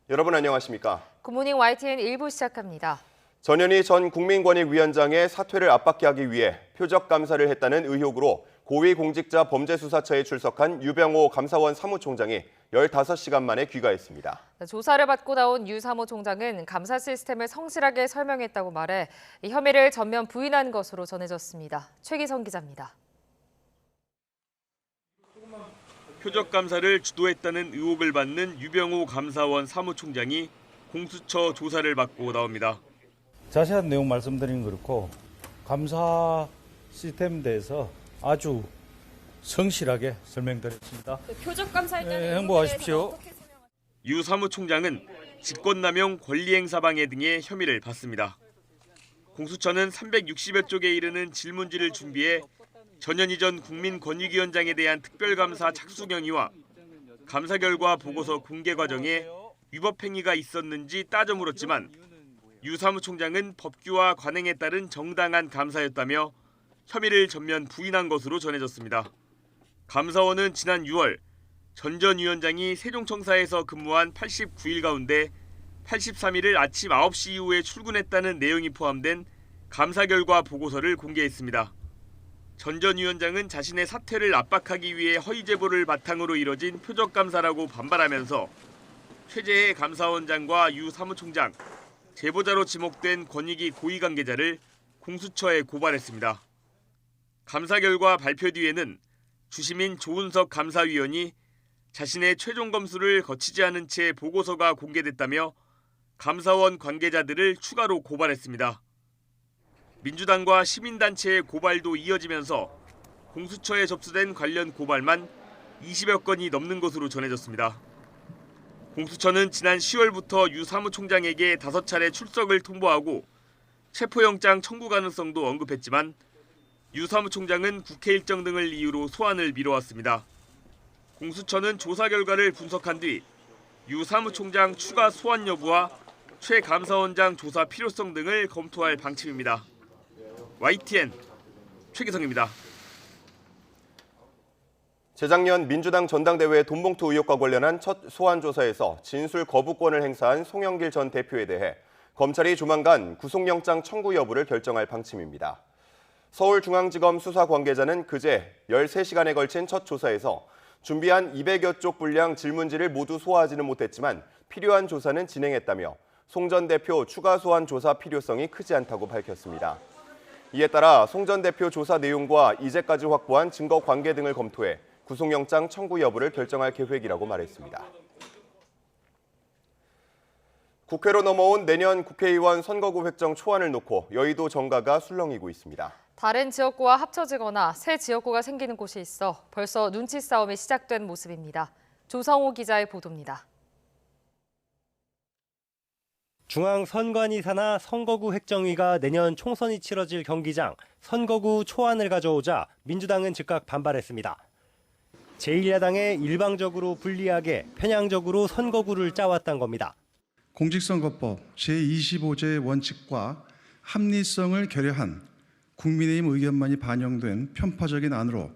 여러분 안녕하십니까? 굿모닝 YTN 1부 시작합니다. 전현희 전 국민권익위원장의 사퇴를 압박하기 하기 위해 표적 감사를 했다는 의혹으로 고위공직자범죄수사처에 출석한 유병호 감사원 사무총장이 15시간 만에 귀가했습니다. 조사를 받고 나온 유 사무총장은 감사 시스템을 성실하게 설명했다고 말해 혐의를 전면 부인한 것으로 전해졌습니다. 최기성 기자입니다. 표적 감사를 주도했다는 의혹을 받는 유병호 감사원 사무총장이 공수처 조사를 받고 나옵니다. 자세한 내용 말씀드리는 거 그렇고 감사 시스템에 대해서 아주 성실하게 설명드렸습니다. 표적 감사에 따른 행복하십시오. 유 사무총장은 직권남용 권리행사방해 등의 혐의를 받습니다. 공수처는 360여 쪽에 이르는 질문지를 준비해 전현희 전 국민권익위원장에 대한 특별감사 착수 경위와 감사 결과 보고서 공개 과정에 위법 행위가 있었는지 따져 물었지만 유 사무총장은 법규와 관행에 따른 정당한 감사였다며 혐의를 전면 부인한 것으로 전해졌습니다. 감사원은 지난 6월 전 전 위원장이 세종청사에서 근무한 89일 가운데 83일을 아침 9시 이후에 출근했다는 내용이 포함된 감사 결과 보고서를 공개했습니다. 전 전 위원장은 자신의 사퇴를 압박하기 위해 허위 제보를 바탕으로 이뤄진 표적 감사라고 반발하면서 최재해 감사원장과 유 사무총장, 제보자로 지목된 권익위 고위 관계자를 공수처에 고발했습니다. 감사 결과 발표 뒤에는 주심인 조은석 감사위원이 자신의 최종 검수를 거치지 않은 채 보고서가 공개됐다며 감사원 관계자들을 추가로 고발했습니다. 민주당과 시민단체의 고발도 이어지면서 공수처에 접수된 관련 고발만 20여 건이 넘는 것으로 전해졌습니다. 공수처는 지난 10월부터 유 사무총장에게 5차례 출석을 통보하고 체포영장 청구 가능성도 언급했지만 유 사무총장은 국회 일정 등을 이유로 소환을 미뤄왔습니다. 공수처는 조사 결과를 분석한 뒤 유 사무총장 추가 소환 여부와 최 감사원장 조사 필요성 등을 검토할 방침입니다. YTN 최기성입니다. 재작년 민주당 전당대회 돈봉투 의혹과 관련한 첫 소환 조사에서 진술 거부권을 행사한 송영길 전 대표에 대해 검찰이 조만간 구속영장 청구 여부를 결정할 방침입니다. 서울중앙지검 수사 관계자는 그제 13시간에 걸친 첫 조사에서 준비한 200여 쪽 분량 질문지를 모두 소화하지는 못했지만 필요한 조사는 진행했다며 송 전 대표 추가 소환 조사 필요성이 크지 않다고 밝혔습니다. 이에 따라 송 전 대표 조사 내용과 이제까지 확보한 증거 관계 등을 검토해 구속영장 청구 여부를 결정할 계획이라고 말했습니다. 국회로 넘어온 내년 국회의원 선거구 획정 초안을 놓고 여의도 정가가 술렁이고 있습니다. 다른 지역구와 합쳐지거나 새 지역구가 생기는 곳이 있어 벌써 눈치 싸움이 시작된 모습입니다. 조성호 기자의 보도입니다. 중앙선관위 산하 선거구 획정위가 내년 총선이 치러질 경기장 선거구 초안을 가져오자 민주당은 즉각 반발했습니다. 제1야당에 일방적으로 불리하게 편향적으로 선거구를 짜왔단 겁니다. 공직선거법 제25조의 원칙과 합리성을 결여한 국민의힘 의견만이 반영된 편파적인 안으로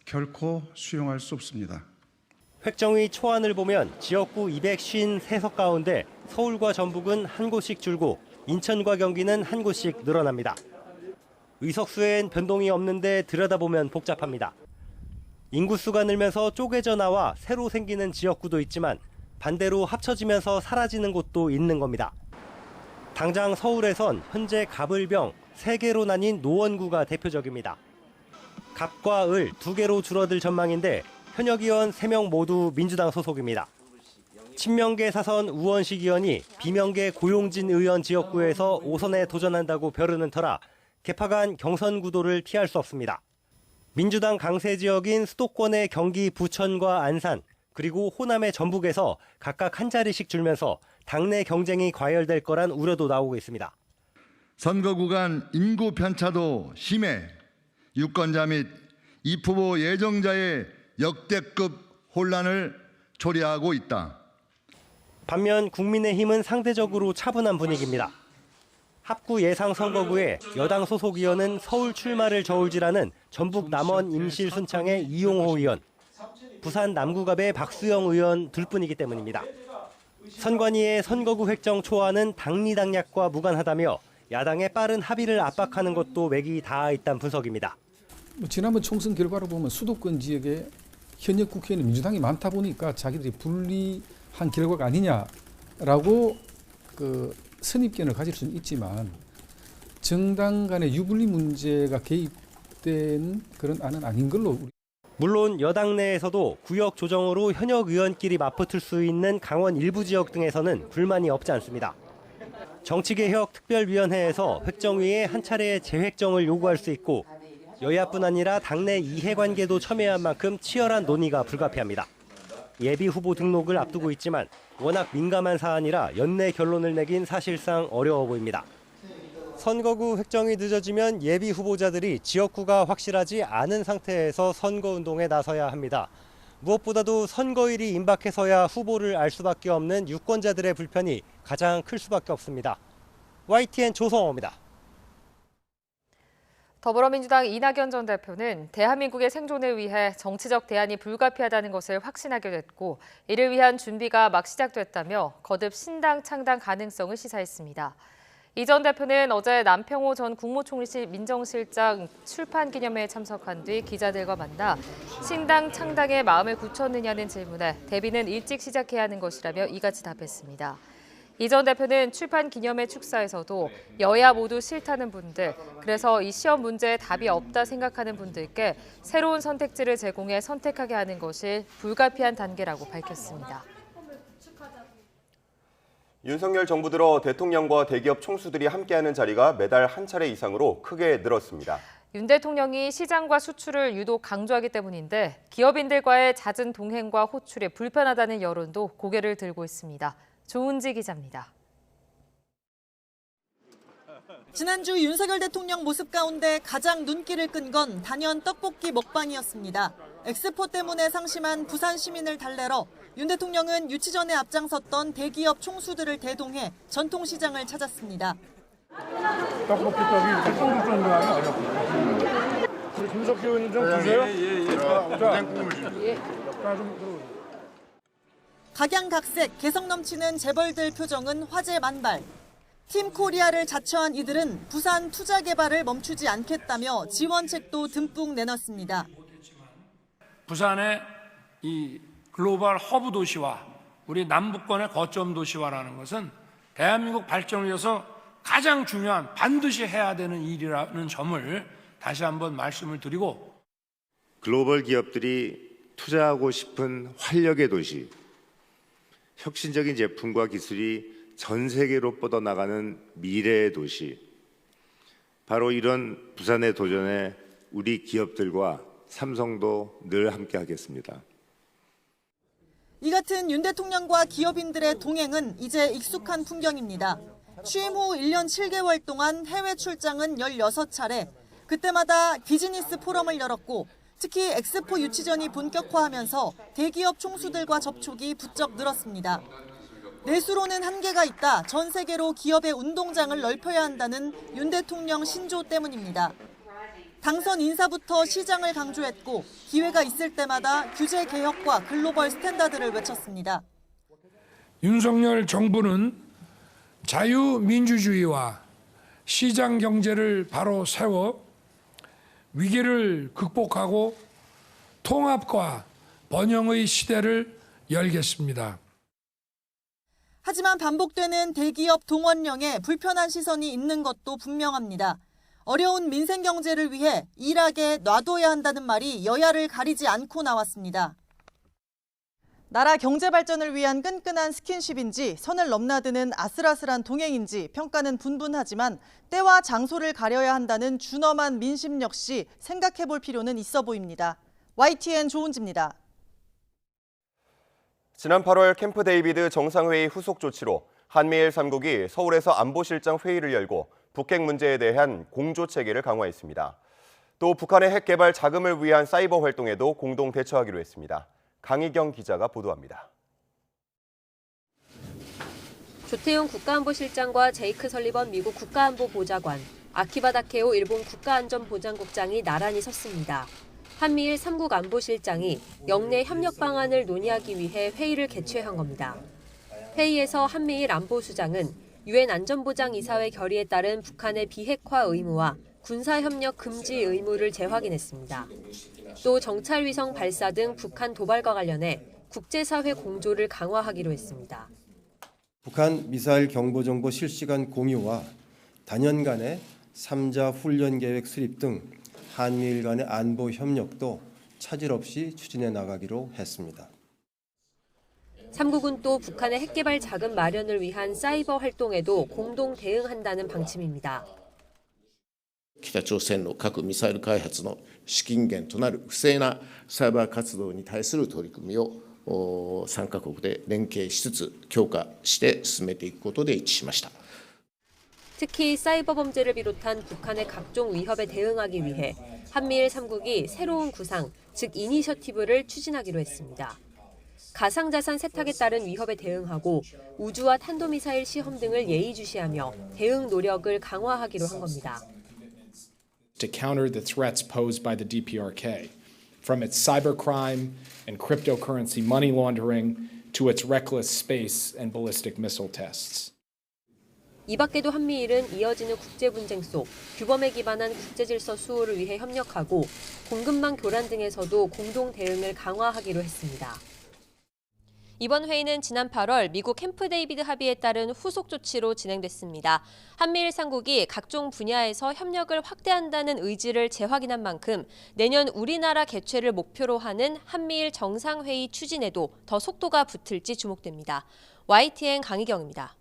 결코 수용할 수 없습니다. 획정위 초안을 보면 지역구 253석 가운데 서울과 전북은 한 곳씩 줄고 인천과 경기는 한 곳씩 늘어납니다. 의석수엔 변동이 없는데 들여다보면 복잡합니다. 인구수가 늘면서 쪼개져 나와 새로 생기는 지역구도 있지만 반대로 합쳐지면서 사라지는 곳도 있는 겁니다. 당장 서울에선 현재 갑을병 3개로 나뉜 노원구가 대표적입니다. 갑과 을 2개로 줄어들 전망인데 현역 의원 3명 모두 민주당 소속입니다. 친명계 사선 우원식 의원이 비명계 고용진 의원 지역구에서 5선에 도전한다고 벼르는 터라 개파 간 경선 구도를 피할 수 없습니다. 민주당 강세 지역인 수도권의 경기 부천과 안산, 그리고 호남의 전북에서 각각 한 자리씩 줄면서 당내 경쟁이 과열될 거란 우려도 나오고 있습니다. 선거 구간 인구 편차도 심해 유권자 및 입후보 예정자의 역대급 혼란을 초래하고 있다. 반면 국민의힘은 상대적으로 차분한 분위기입니다. 합구 예상 선거구에 여당 소속 의원은 서울 출마를 저울질하는 전북 남원 임실 순창의 이용호 의원, 부산 남구갑의 박수영 의원 둘뿐이기 때문입니다. 선관위의 선거구 획정 초안은 당리당략과 무관하다며 야당의 빠른 합의를 압박하는 것도 맥이 닿아 있다는 분석입니다. 지난번 총선 결과로 보면 수도권 지역에 현역 국회의원 민주당이 많다 보니까 자기들이 불리한 결과가 아니냐라고 선입견을 가질 수는 있지만 정당 간의 유불리 문제가 개입된 그런 안은 아닌 걸로. 물론 여당 내에서도 구역 조정으로 현역 의원끼리 맞붙을 수 있는 강원 일부 지역 등에서는 불만이 없지 않습니다. 정치개혁특별위원회에서 획정위에 한 차례 재획정을 요구할 수 있고 여야뿐 아니라 당내 이해관계도 첨예한 만큼 치열한 논의가 불가피합니다. 예비 후보 등록을 앞두고 있지만 워낙 민감한 사안이라 연내 결론을 내긴 사실상 어려워 보입니다. 선거구 획정이 늦어지면 예비 후보자들이 지역구가 확실하지 않은 상태에서 선거운동에 나서야 합니다. 무엇보다도 선거일이 임박해서야 후보를 알 수밖에 없는 유권자들의 불편이 가장 클 수밖에 없습니다. YTN 조성호입니다. 더불어민주당 이낙연 전 대표는 대한민국의 생존을 위해 정치적 대안이 불가피하다는 것을 확신하게 됐고 이를 위한 준비가 막 시작됐다며 거듭 신당 창당 가능성을 시사했습니다. 이 전 대표는 어제 남평호 전 국무총리 민정실장 출판 기념회에 참석한 뒤 기자들과 만나 신당 창당에 마음을 굳혔느냐는 질문에 대비는 일찍 시작해야 하는 것이라며 이같이 답했습니다. 이 전 대표는 출판 기념회 축사에서도 여야 모두 싫다는 분들, 그래서 이 시험 문제에 답이 없다 생각하는 분들께 새로운 선택지를 제공해 선택하게 하는 것이 불가피한 단계라고 밝혔습니다. 윤석열 정부 들어 대통령과 대기업 총수들이 함께하는 자리가 매달 한 차례 이상으로 크게 늘었습니다. 윤 대통령이 시장과 수출을 유독 강조하기 때문인데 기업인들과의 잦은 동행과 호출이 불편하다는 여론도 고개를 들고 있습니다. 조은지 기자입니다. 지난주 윤석열 대통령 모습 가운데 가장 눈길을 끈 건 단연 떡볶이 먹방이었습니다. 엑스포 때문에 상심한 부산 시민을 달래러 윤 대통령은 유치전에 앞장섰던 대기업 총수들을 대동해 전통시장을 찾았습니다. 떡볶이 떡이 이렇게 쫀득쫀득하면 어렵거든요. 김석기 의원님 좀 주세요. 각양각색 개성 넘치는 재벌들 표정은 화제 만발. 팀 코리아를 자처한 이들은 부산 투자 개발을 멈추지 않겠다며 지원책도 듬뿍 내놨습니다. 부산의 이 글로벌 허브 도시화, 우리 남북권의 거점 도시화라는 것은 대한민국 발전을 위해서 가장 중요한 반드시 해야 되는 일이라는 점을 다시 한번 말씀을 드리고, 글로벌 기업들이 투자하고 싶은 활력의 도시, 혁신적인 제품과 기술이 전 세계로 뻗어나가는 미래의 도시, 바로 이런 부산의 도전에 우리 기업들과 삼성도 늘 함께하겠습니다. 이 같은 윤 대통령과 기업인들의 동행은 이제 익숙한 풍경입니다. 취임 후 1년 7개월 동안 해외 출장은 16차례, 그때마다 비즈니스 포럼을 열었고 특히 엑스포 유치전이 본격화하면서 대기업 총수들과 접촉이 부쩍 늘었습니다. 내수로는 한계가 있다. 전 세계로 기업의 운동장을 넓혀야 한다는 윤 대통령 신조 때문입니다. 당선 인사부터 시장을 강조했고 기회가 있을 때마다 규제 개혁과 글로벌 스탠다드를 외쳤습니다. 윤석열 정부는 자유민주주의와 시장 경제를 바로 세워 위기를 극복하고 통합과 번영의 시대를 열겠습니다. 하지만 반복되는 대기업 동원령에 불편한 시선이 있는 것도 분명합니다. 어려운 민생 경제를 위해 일하게 놔둬야 한다는 말이 여야를 가리지 않고 나왔습니다. 나라 경제 발전을 위한 끈끈한 스킨십인지 선을 넘나드는 아슬아슬한 동행인지 평가는 분분하지만 때와 장소를 가려야 한다는 준엄한 민심 역시 생각해 볼 필요는 있어 보입니다. YTN 조은지입니다. 지난 8월 캠프 데이비드 정상회의 후속 조치로 한미일 3국이 서울에서 안보실장 회의를 열고 북핵 문제에 대한 공조 체계를 강화했습니다. 또 북한의 핵 개발 자금을 위한 사이버 활동에도 공동 대처하기로 했습니다. 강희경 기자가 보도합니다. 조태용 국가안보실장과 제이크 설리번 미국 국가안보보좌관, 아키바 다케오 일본 국가안전보장국장이 나란히 섰습니다. 한미일 3국 안보실장이 영내 협력 방안을 논의하기 위해 회의를 개최한 겁니다. 회의에서 한미일 안보수장은 유엔 안전보장이사회 결의에 따른 북한의 비핵화 의무와 군사협력 금지 의무를 재확인했습니다. 또 정찰위성 발사 등 북한 도발과 관련해 국제사회 공조를 강화하기로 했습니다. 북한 미사일 경보정보 실시간 공유와 단연간의 3자 훈련 계획 수립 등 한미일 간의 안보 협력도 차질 없이 추진해 나가기로 했습니다. 3국은 또 북한의 핵개발 자금 마련을 위한 사이버 활동에도 공동 대응한다는 방침입니다. 北朝鮮の核・ミサイル開発の資金源となる不正なサイバー活動に対する取り組みを3カ国で連携しつつ強化して進めていくことで一致しました。 특히 사이버 범죄를 비롯한 북한의 각종 위협에 대응하기 위해 한미일 3국이 새로운 구상, 즉 이니셔티브를 추진하기로 했습니다. 가상자산 세탁에 따른 위협에 대응하고 우주와 탄도미사일 시험 등을 예의주시하며 대응 노력을 강화하기로 한 겁니다. To counter the threats posed by the DPRK, from its cybercrime and cryptocurrency money laundering to its reckless space and ballistic missile tests. 이 밖에도 한미일은 이어지는 국제 분쟁 속 규범에 기반한 국제질서 수호를 위해 협력하고 공급망 교란 등에서도 공동 대응을 강화하기로 했습니다. 이번 회의는 지난 8월 미국 캠프 데이비드 합의에 따른 후속 조치로 진행됐습니다. 한미일 3국이 각종 분야에서 협력을 확대한다는 의지를 재확인한 만큼 내년 우리나라 개최를 목표로 하는 한미일 정상회의 추진에도 더 속도가 붙을지 주목됩니다. YTN 강희경입니다.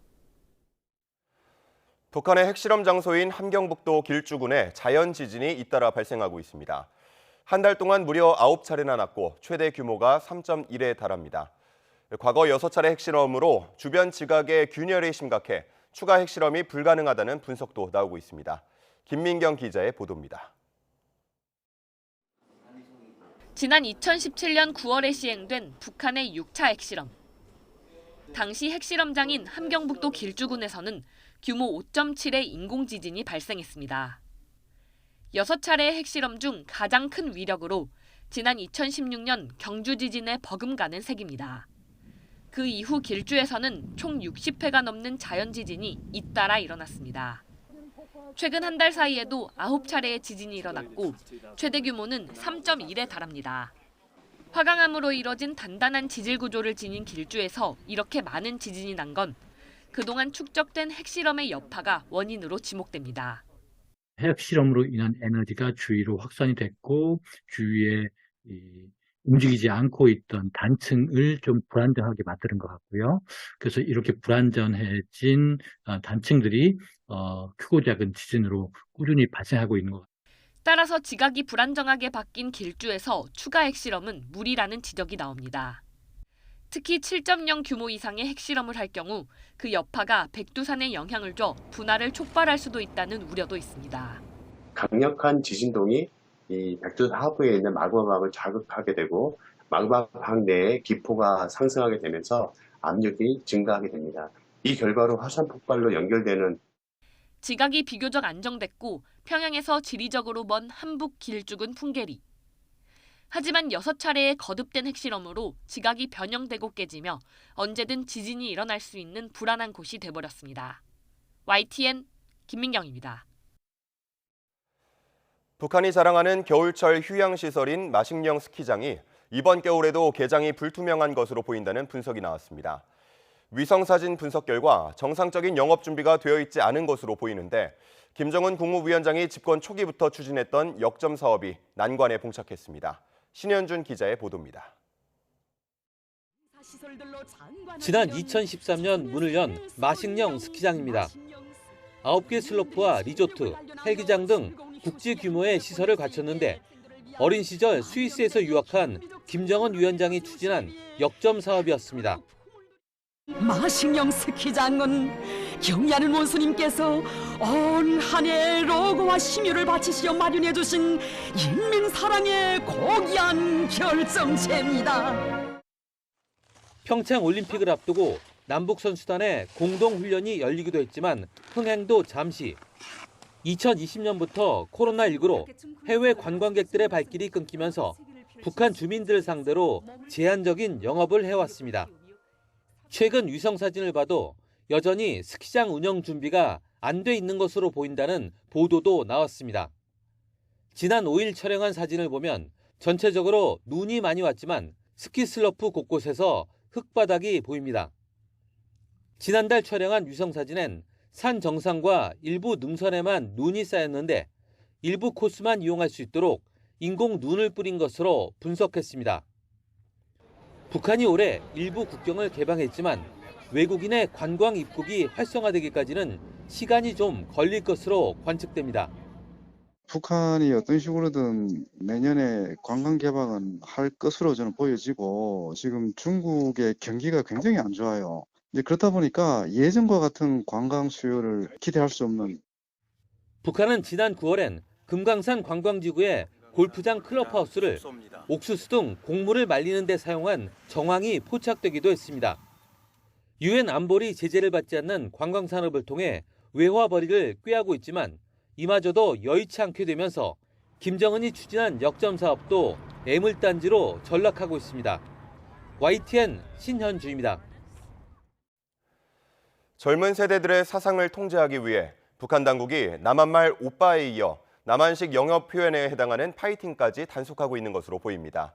북한의 핵실험 장소인 함경북도 길주군에 자연 지진이 잇따라 발생하고 있습니다. 한 달 동안 무려 9차례나 났고 최대 규모가 3.1에 달합니다. 과거 6차례 핵실험으로 주변 지각의 균열이 심각해 추가 핵실험이 불가능하다는 분석도 나오고 있습니다. 김민경 기자의 보도입니다. 지난 2017년 9월에 시행된 북한의 6차 핵실험. 당시 핵실험장인 함경북도 길주군에서는 규모 5.7의 인공지진이 발생했습니다. 6차례 핵실험 중 가장 큰 위력으로 지난 2016년 경주 지진에 버금가는 셈입니다. 그 이후 길주에서는 총 60회가 넘는 자연지진이 잇따라 일어났습니다. 최근 한 달 사이에도 9차례의 지진이 일어났고 최대 규모는 3.1에 달합니다. 화강암으로 이뤄진 단단한 지질 구조를 지닌 길주에서 이렇게 많은 지진이 난 건 그동안 축적된 핵실험의 여파가 원인으로 지목됩니다. 핵실험으로 인한 에너지가 주위로 확산이 됐고 주위에 움직이지 않고 있던 단층을 좀 불안정하게 만드는 것 같고요. 그래서 이렇게 불안정해진 단층들이 크고 작은 지진으로 꾸준히 발생하고 있는 것 같습니다. 따라서 지각이 불안정하게 바뀐 길주에서 추가 핵실험은 무리라는 지적이 나옵니다. 특히 7.0 규모 이상의 핵실험을 할 경우 그 여파가 백두산에 영향을 줘 분화를 촉발할 수도 있다는 우려도 있습니다. 강력한 지진동이 이 백두산 하부에 있는 마그마방을 자극하게 되고 마그마방 내에 기포가 상승하게 되면서 압력이 증가하게 됩니다. 이 결과로 화산 폭발로 연결되는 지각이 비교적 안정됐고 평양에서 지리적으로 먼 함북 길주군 풍계리. 하지만 6차례의 거듭된 핵실험으로 지각이 변형되고 깨지며 언제든 지진이 일어날 수 있는 불안한 곳이 돼버렸습니다. YTN 김민경입니다. 북한이 자랑하는 겨울철 휴양시설인 마식령 스키장이 이번 겨울에도 개장이 불투명한 것으로 보인다는 분석이 나왔습니다. 위성사진 분석 결과 정상적인 영업 준비가 되어 있지 않은 것으로 보이는데 김정은 국무위원장이 집권 초기부터 추진했던 역점 사업이 난관에 봉착했습니다. 신현준 기자의 보도입니다. 지난 2013년 문을 연 마식령 스키장입니다. 9개 슬로프와 리조트, 헬기장 등 국제 규모의 시설을 갖췄는데 어린 시절 스위스에서 유학한 김정은 위원장이 추진한 역점 사업이었습니다. 마식령 스키장은 경의하는 원수님께서 온 한 해 로고와 심혈을 바치시어 마련해 주신 인민 사랑의 고귀한 결정체입니다. 평창 올림픽을 앞두고 남북 선수단의 공동 훈련이 열리기도 했지만 흥행도 잠시. 2020년부터 코로나19로 해외 관광객들의 발길이 끊기면서 북한 주민들 상대로 제한적인 영업을 해왔습니다. 최근 위성사진을 봐도 여전히 스키장 운영 준비가 안 돼 있는 것으로 보인다는 보도도 나왔습니다. 지난 5일 촬영한 사진을 보면 전체적으로 눈이 많이 왔지만 스키 슬로프 곳곳에서 흙바닥이 보입니다. 지난달 촬영한 위성사진엔 산 정상과 일부 능선에만 눈이 쌓였는데 일부 코스만 이용할 수 있도록 인공 눈을 뿌린 것으로 분석했습니다. 북한이 올해 일부 국경을 개방했지만 외국인의 관광 입국이 활성화되기까지는 시간이 좀 걸릴 것으로 관측됩니다. 북한이 어떤 식으로든 내년에 관광 개방은 할 것으로 저는 보여지고 지금 중국의 경기가 굉장히 안 좋아요. 이제 그렇다 보니까 예전과 같은 관광 수요를 기대할 수 없는. 북한은 지난 9월엔 금강산 관광지구에 골프장 클럽하우스를 옥수수 등 곡물을 말리는 데 사용한 정황이 포착되기도 했습니다. 유엔 안보리 제재를 받지 않는 관광산업을 통해 외화벌이를 꾀하고 있지만 이마저도 여의치 않게 되면서 김정은이 추진한 역점 사업도 애물단지로 전락하고 있습니다. YTN 신현주입니다. 젊은 세대들의 사상을 통제하기 위해 북한 당국이 남한말 오빠에 이어 남한식 영어 표현에 해당하는 파이팅까지 단속하고 있는 것으로 보입니다.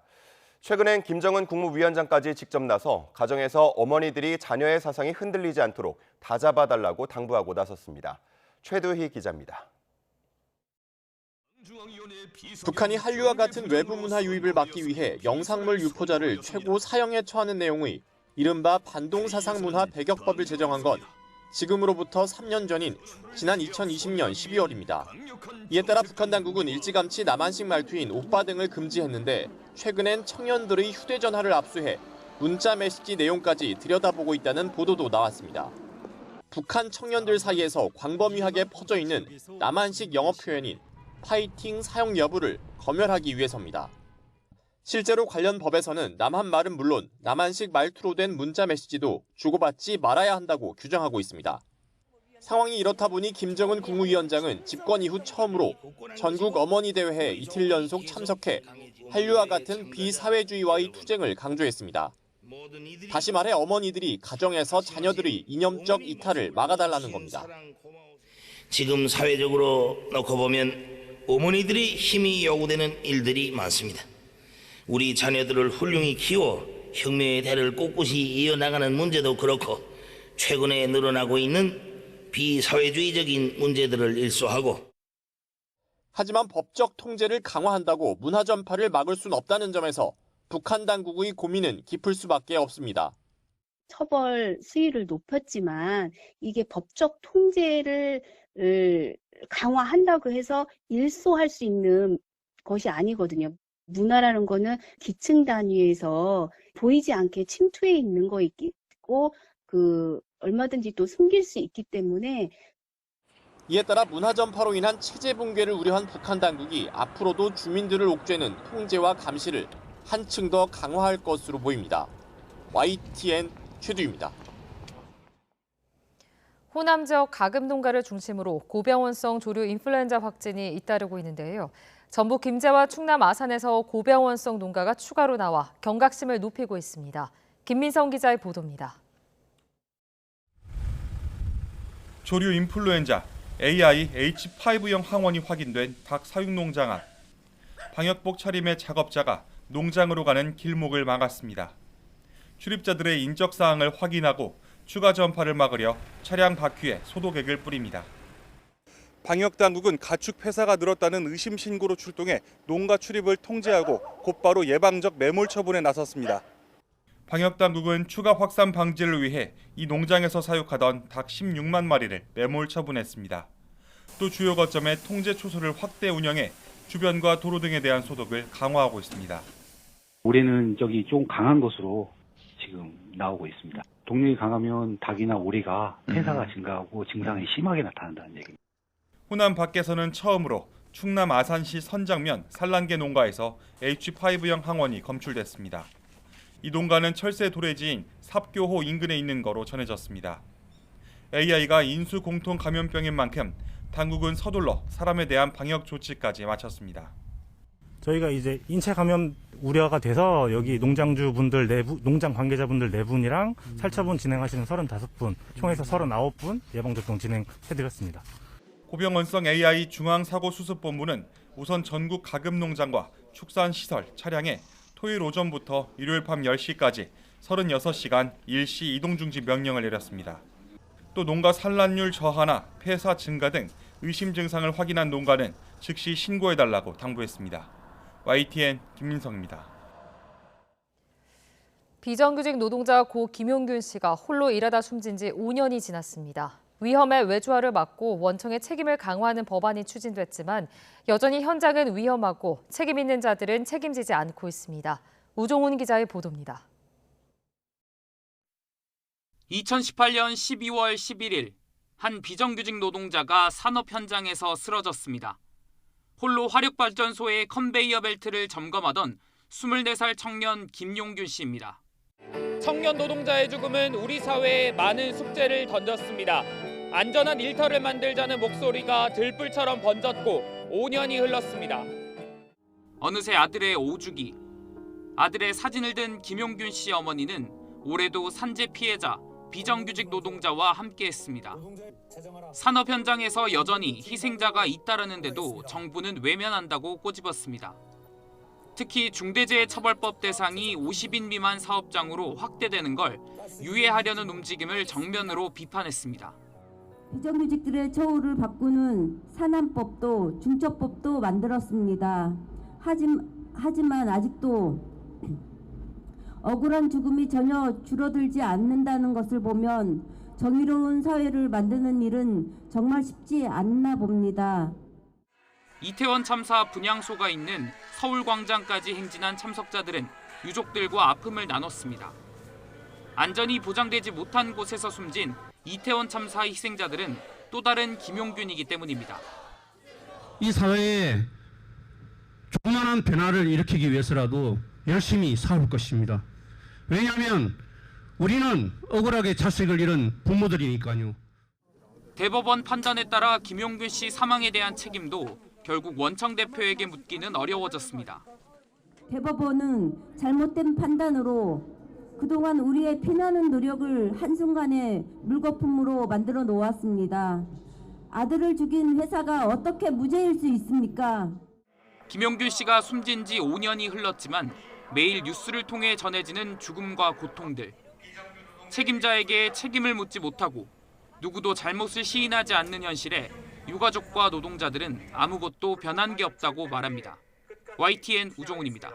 최근엔 김정은 국무위원장까지 직접 나서 가정에서 어머니들이 자녀의 사상이 흔들리지 않도록 다잡아달라고 당부하고 나섰습니다. 최두희 기자입니다. 북한이 한류와 같은 외부 문화 유입을 막기 위해 영상물 유포자를 최고 사형에 처하는 내용의 이른바 반동사상문화 배격법을 제정한 건 지금으로부터 3년 전인 지난 2020년 12월입니다. 이에 따라 북한 당국은 일찌감치 남한식 말투인 오빠 등을 금지했는데 최근엔 청년들의 휴대전화를 압수해 문자 메시지 내용까지 들여다보고 있다는 보도도 나왔습니다. 북한 청년들 사이에서 광범위하게 퍼져 있는 남한식 영어 표현인 파이팅 사용 여부를 검열하기 위해서입니다. 실제로 관련 법에서는 남한말은 물론 남한식 말투로 된 문자 메시지도 주고받지 말아야 한다고 규정하고 있습니다. 상황이 이렇다 보니 김정은 국무위원장은 집권 이후 처음으로 전국 어머니 대회에 이틀 연속 참석해 한류와 같은 비사회주의와의 투쟁을 강조했습니다. 다시 말해 어머니들이 가정에서 자녀들의 이념적 이탈을 막아달라는 겁니다. 지금 사회적으로 놓고 보면 어머니들이 힘이 요구되는 일들이 많습니다. 우리 자녀들을 훌륭히 키워 혁명의 대를 꼿꼿이 이어나가는 문제도 그렇고 최근에 늘어나고 있는 비사회주의적인 문제들을 일소하고 하지만 법적 통제를 강화한다고 문화 전파를 막을 수는 없다는 점에서 북한 당국의 고민은 깊을 수밖에 없습니다. 처벌 수위를 높였지만 이게 법적 통제를 강화한다고 해서 일소할 수 있는 것이 아니거든요. 문화라는 거는 기층 단위에서 보이지 않게 침투해 있는 거 있고 얼마든지 또 숨길 수 있기 때문에 이에 따라 문화 전파로 인한 체제 붕괴를 우려한 북한 당국이 앞으로도 주민들을 옥죄는 통제와 감시를 한층 더 강화할 것으로 보입니다. YTN 최두입니다. 호남 지역 가금 농가를 중심으로 고병원성 조류 인플루엔자 확진이 잇따르고 있는데요. 전북 김제와 충남 아산에서 고병원성 농가가 추가로 나와 경각심을 높이고 있습니다. 김민성 기자의 보도입니다. 조류 인플루엔자 AIH5형 항원이 확인된 닭 사육농장 앞. 방역복 차림의 작업자가 농장으로 가는 길목을 막았습니다. 출입자들의 인적사항을 확인하고 추가 전파를 막으려 차량 바퀴에 소독액을 뿌립니다. 방역당국은 가축 폐사가 늘었다는 의심 신고로 출동해 농가 출입을 통제하고 곧바로 예방적 매몰 처분에 나섰습니다. 방역당국은 추가 확산 방지를 위해 이 농장에서 사육하던 닭 16만 마리를 매몰 처분했습니다. 또 주요 거점의 통제 초소를 확대 운영해 주변과 도로 등에 대한 소독을 강화하고 있습니다. 올해는 좀 강한 것으로 지금 나오고 있습니다. 동력이 강하면 닭이나 오리가 폐사가 증가하고 증상이 심하게 나타난다는 얘기입니다. 호남 밖에서는 처음으로 충남 아산시 선장면 산란계 농가에서 H5형 항원이 검출됐습니다. 이 농가는 철새 도래지인 삽교호 인근에 있는 거로 전해졌습니다. AI가 인수 공통 감염병인 만큼 당국은 서둘러 사람에 대한 방역 조치까지 마쳤습니다. 저희가 이제 인체 감염 우려가 돼서 여기 농장주분들 농장 관계자분들 4분이랑 살처분 진행하시는 35분, 총에서 39분 예방접종 진행해드렸습니다. 고병원성 AI 중앙사고수습본부는 우선 전국 가금농장과 축산시설, 차량에 토요일 오전부터 일요일 밤 10시까지 36시간 일시 이동중지 명령을 내렸습니다. 또 농가 산란율 저하나 폐사 증가 등 의심 증상을 확인한 농가는 즉시 신고해달라고 당부했습니다. YTN 김민성입니다. 비정규직 노동자 고 김용균 씨가 홀로 일하다 숨진 지 5년이 지났습니다. 위험의 외주화를 막고 원청의 책임을 강화하는 법안이 추진됐지만 여전히 현장은 위험하고 책임 있는 자들은 책임지지 않고 있습니다. 우종훈 기자의 보도입니다. 2018년 12월 11일 한 비정규직 노동자가 산업 현장에서 쓰러졌습니다. 홀로 화력발전소의 컨베이어 벨트를 점검하던 24살 청년 김용균 씨입니다. 청년 노동자의 죽음은 우리 사회에 많은 숙제를 던졌습니다. 안전한 일터를 만들자는 목소리가 들불처럼 번졌고 5년이 흘렀습니다. 어느새 아들의 5주기. 아들의 사진을 든 김용균 씨 어머니는 올해도 산재 피해자, 비정규직 노동자와 함께했습니다. 산업 현장에서 여전히 희생자가 잇따르는데도 정부는 외면한다고 꼬집었습니다. 특히 중대재해처벌법 대상이 50인 미만 사업장으로 확대되는 걸 유예하려는 움직임을 정면으로 비판했습니다. 비정규직들의 처우를 바꾸는 산안법도 중처법도 만들었습니다. 하지만 아직도 억울한 죽음이 전혀 줄어들지 않는다는 것을 보면 정의로운 사회를 만드는 일은 정말 쉽지 않나 봅니다. 이태원 참사 분향소가 있는 서울광장까지 행진한 참석자들은 유족들과 아픔을 나눴습니다. 안전이 보장되지 못한 곳에서 숨진 이태원 참사 희생자들은 또 다른 김용균이기 때문입니다. 이 사회에 조그마한 변화를 일으키기 위해서라도 열심히 싸울 것입니다. 왜냐하면 우리는 억울하게 자식을 잃은 부모들이니까요. 대법원 판단에 따라 김용균 씨 사망에 대한 책임도 결국 원청 대표에게 묻기는 어려워졌습니다. 대법원은 잘못된 판단으로 그동안 우리의 피나는 노력을 한순간에 물거품으로 만들어 놓았습니다. 아들을 죽인 회사가 어떻게 무죄일 수 있습니까? 김용균 씨가 숨진 지 5년이 흘렀지만 매일 뉴스를 통해 전해지는 죽음과 고통들. 책임자에게 책임을 묻지 못하고 누구도 잘못을 시인하지 않는 현실에 유가족과 노동자들은 아무것도 변한 게 없다고 말합니다. YTN 우종훈입니다.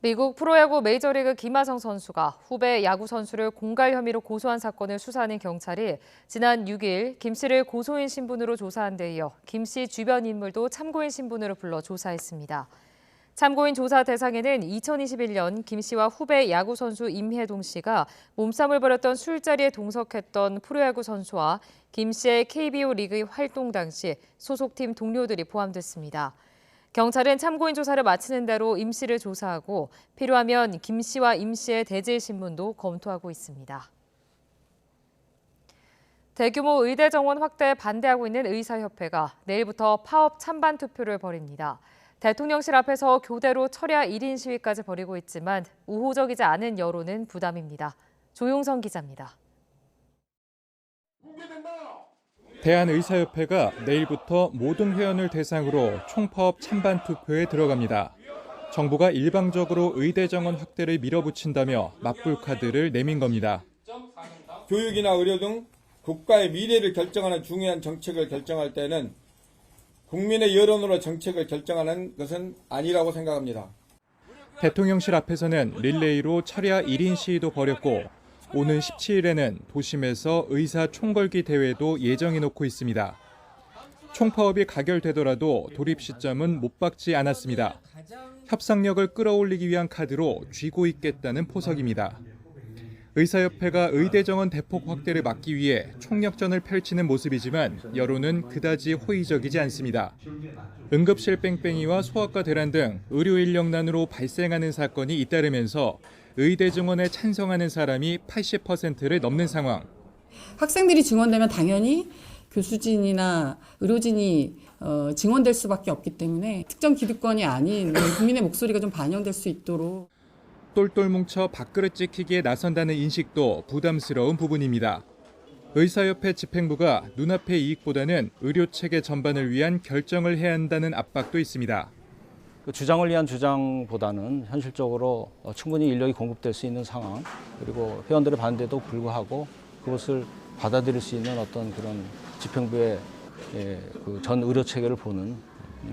미국 프로야구 메이저리그 김하성 선수가 후배 야구 선수를 공갈 혐의로 고소한 사건을 수사하는 경찰이 지난 6일 김 씨를 고소인 신분으로 조사한 데 이어 김 씨 주변 인물도 참고인 신분으로 불러 조사했습니다. 참고인 조사 대상에는 2021년 김 씨와 후배 야구 선수 임혜동 씨가 몸싸움을 벌였던 술자리에 동석했던 프로야구 선수와 김 씨의 KBO 리그 활동 당시 소속팀 동료들이 포함됐습니다. 경찰은 참고인 조사를 마치는 대로 임 씨를 조사하고 필요하면 김 씨와 임 씨의 대질 신문도 검토하고 있습니다. 대규모 의대 정원 확대에 반대하고 있는 의사협회가 내일부터 파업 찬반 투표를 벌입니다. 대통령실 앞에서 교대로 철야 1인 시위까지 벌이고 있지만 우호적이지 않은 여론은 부담입니다. 조용성 기자입니다. 대한의사협회가 내일부터 모든 회원을 대상으로 총파업 찬반 투표에 들어갑니다. 정부가 일방적으로 의대 정원 확대를 밀어붙인다며 맞불 카드를 내민 겁니다. 교육이나 의료 등 국가의 미래를 결정하는 중요한 정책을 결정할 때는 국민의 여론으로 정책을 결정하는 것은 아니라고 생각합니다. 대통령실 앞에서는 릴레이로 철야 1인 시위도 벌였고 오는 17일에는 도심에서 의사 총걸기 대회도 예정해 놓고 있습니다. 총파업이 가결되더라도 돌입 시점은 못 박지 않았습니다. 협상력을 끌어올리기 위한 카드로 쥐고 있겠다는 포석입니다. 의사협회가 의대 정원 대폭 확대를 막기 위해 총력전을 펼치는 모습이지만 여론은 그다지 호의적이지 않습니다. 응급실 뺑뺑이와 소아과 대란 등 의료 인력난으로 발생하는 사건이 잇따르면서 의대 증원에 찬성하는 사람이 80%를 넘는 상황. 학생들이 증원되면 당연히 교수진이나 의료진이 증언될 수밖에 없기 때문에 특정 기득권이 아닌 국민의 목소리가 좀 반영될 수 있도록 똘똘 뭉쳐 밥그릇 지키기에 나선다는 인식도 부담스러운 부분입니다. 의사협회 집행부가 눈앞의 이익보다는 의료체계 전반을 위한 결정을 해야 한다는 압박도 있습니다. 주장을 위한 주장보다는 현실적으로 충분히 인력이 공급될 수 있는 상황, 그리고 회원들의 반대도 불구하고 그것을 받아들일 수 있는 어떤 그런 집행부의 그 전 의료 체계를 보는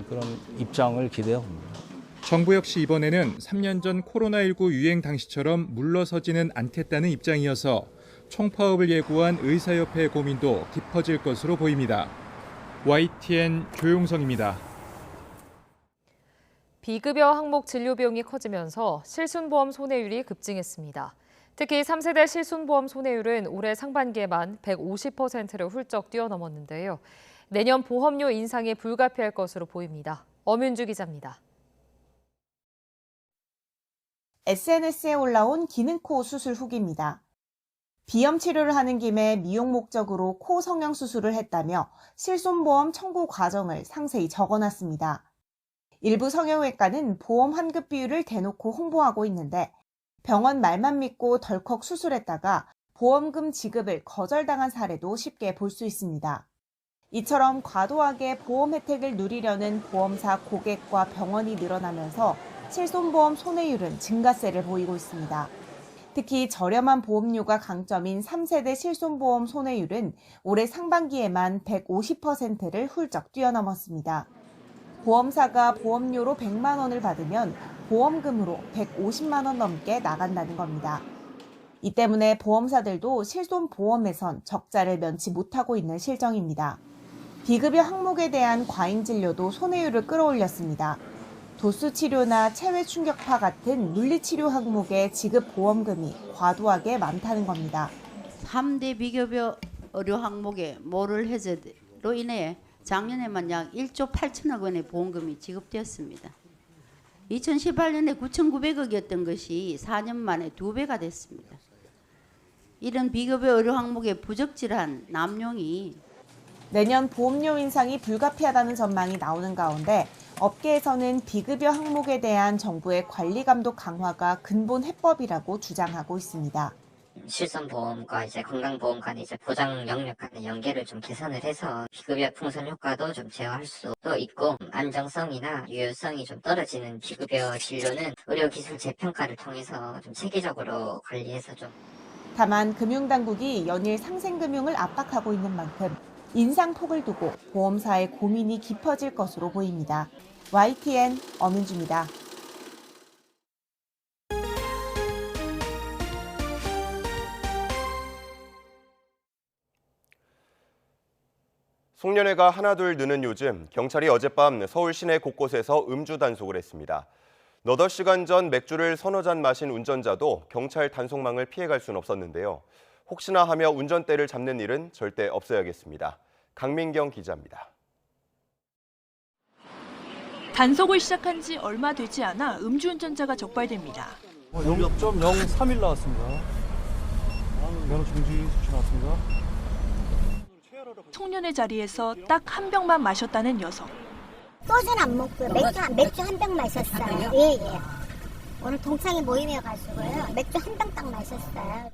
그런 입장을 기대합니다. 정부 역시 이번에는 3년 전 코로나19 유행 당시처럼 물러서지는 않겠다는 입장이어서 총파업을 예고한 의사협회의 고민도 깊어질 것으로 보입니다. YTN 조용성입니다. 비급여 항목 진료 비용이 커지면서 실손보험 손해율이 급증했습니다. 특히 3세대 실손보험 손해율은 올해 상반기에만 150%를 훌쩍 뛰어넘었는데요. 내년 보험료 인상이 불가피할 것으로 보입니다. 엄윤주 기자입니다. SNS에 올라온 기능코 수술 후기입니다. 비염 치료를 하는 김에 미용 목적으로 코 성형 수술을 했다며 실손보험 청구 과정을 상세히 적어놨습니다. 일부 성형외과는 보험 환급 비율을 대놓고 홍보하고 있는데 병원 말만 믿고 덜컥 수술했다가 보험금 지급을 거절당한 사례도 쉽게 볼 수 있습니다. 이처럼 과도하게 보험 혜택을 누리려는 보험사 고객과 병원이 늘어나면서 실손보험 손해율은 증가세를 보이고 있습니다. 특히 저렴한 보험료가 강점인 3세대 실손보험 손해율은 올해 상반기에만 150%를 훌쩍 뛰어넘었습니다. 보험사가 보험료로 100만 원을 받으면 보험금으로 150만 원 넘게 나간다는 겁니다. 이 때문에 보험사들도 실손보험에선 적자를 면치 못하고 있는 실정입니다. 비급여 항목에 대한 과잉 진료도 손해율을 끌어올렸습니다. 도수 치료나 체외 충격파 같은 물리치료 항목의 지급 보험금이 과도하게 많다는 겁니다. 3대 비급여 의료 항목의 모럴 해제로 인해 작년에만 약 1조 8천억 원의 보험금이 지급되었습니다. 2018년에 9,900억이었던 것이 4년 만에 2배가 됐습니다. 이런 비급여 의료 항목의 부적절한 남용이 내년 보험료 인상이 불가피하다는 전망이 나오는 가운데 업계에서는 비급여 항목에 대한 정부의 관리 감독 강화가 근본 해법이라고 주장하고 있습니다. 실손보험과 이제 건강보험 간의 이제 보장 영역 간의 연계를 좀 개선을 해서 비급여 풍선 효과도 좀 제어할 수도 있고 안정성이나 유효성이 좀 떨어지는 비급여 진료는 의료기술 재평가를 통해서 좀 체계적으로 관리해서 좀. 다만 금융당국이 연일 상생금융을 압박하고 있는 만큼 인상폭을 두고 보험사의 고민이 깊어질 것으로 보입니다. YTN 엄윤주입니다. 송년회가 하나둘 느는 요즘 경찰이 어젯밤 서울 시내 곳곳에서 음주 단속을 했습니다. 너댓 시간 전 맥주를 서너 잔 마신 운전자도 경찰 단속망을 피해갈 수는 없었는데요. 혹시나 하며 운전대를 잡는 일은 절대 없어야겠습니다. 강민경 기자입니다. 단속을 시작한 지 얼마 되지 않아 음주운전자가 적발됩니다. 0.03일 나왔습니다. 면허 중지 수치 나왔습니다. 송년회 자리에서 딱 한 병만 마셨다는 여성. 소주는 안 먹고요. 맥주 한 병 마셨어요. 예. 오늘 동창회 모임이어가지고요. 맥주 한 병 딱 마셨어요.